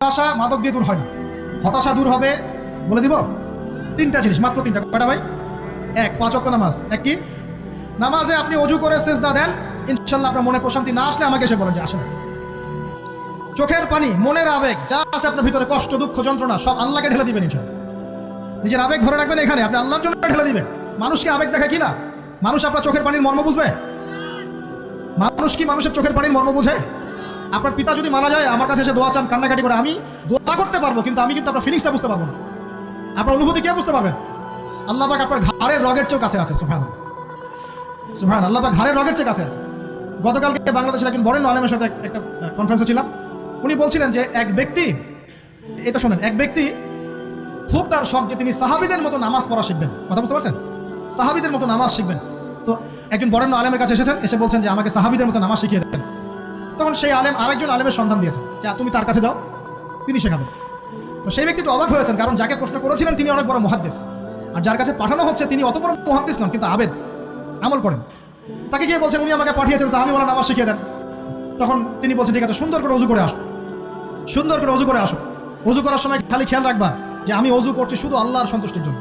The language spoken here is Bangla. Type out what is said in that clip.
হতাশা মাদক দিয়ে দূর হয় না। হতাশা দূর হবে, বলে দিব, তিনটা জিনিস, মাত্র তিনটা। কয়টা ভাই? এক, 5 ওয়াক্ত নামাজ। এক কি? নামাজে আপনি অজু করে সেজদা দেন, ইনশাল্লাহ আপনার মনে প্রশান্তি না আসলে আমাকে এসে বলেন যে আসে না। চোখের পানি, মনের আবেগ যা আছে আপনার ভিতরে, কষ্ট, দুঃখ, যন্ত্রণা, সব আল্লাহকে ঢেলে দিবেন ইনশাল্লাহ। নিজের আবেগ ধরে রাখবেন এখানে, আপনি আল্লাহর জন্য ঢেলে দিবেন। মানুষকে আবেগ দেখা কি না? মানুষ আপনার চোখের পানির মর্ম বুঝবে? মানুষ কি মানুষের চোখের পানির মর্ম বুঝে? আপনার পিতা যদি মারা যায়, আমার কাছে এসে দোয়া চান, কান্নাকাটি করে, আমি দোয়া করতে পারবো, কিন্তু আমি কিন্তু আপনার ফিলিংসটা বুঝতে পারবো না। আপনার অনুভূতি কে বুঝতে পারবেন? আল্লাহ পাক আপনার ঘাড়ের রগের চেয়ে কাছে আছে। সুবহানাল্লাহ, সুবহানাল্লাহ, আল্লাহ পাক ঘাড়ের রগের চেয়ে কাছে আছে। গতকালকে বাংলাদেশের একজন বরেণ্য আলেমের সাথে একটা কনফারেন্সে ছিলাম। উনি বলছিলেন যে এক ব্যক্তি, এটা শোনেন, এক ব্যক্তি খুব তার শখ যে তিনি সাহাবীদের মতো নামাজ পড়া শিখবেন। কথা বুঝতে পারছেন? সাহাবীদের মতো নামাজ শিখবেন। তো একজন বরেণ্য আলেমের কাছে এসেছেন, এসে বলছেন যে আমাকে সাহাবীদের মতো নামাজ শিখিয়ে দেন। তখন সেই আলেম আরেকজন আলেমের সন্ধান দিয়েছেন, যে তুমি তার কাছে যাও, তিনি শেখাবেন। তো সেই ব্যক্তি একটু অবাক হয়েছেন, কারণ যাকে প্রশ্ন করেছিলেন তিনি অনেক বড় মুহাদ্দিস, আর যার কাছে পাঠানো হচ্ছে তিনি অত বড় মুহাদ্দিস নন, কিন্তু আবেদ, আমল করেন। তাকে গিয়ে বলছেন উনি আমাকে পাঠিয়েছেন সাহাবীওয়ালা নামাজ শিখিয়ে দেন। তখন তিনি বলছেন ঠিক আছে, সুন্দর করে অজু করে আসো, সুন্দর করে অজু করে আসো। অজু করার সময় খালি খেয়াল রাখবা যে আমি অজু করছি শুধু আল্লাহর সন্তুষ্টির জন্য।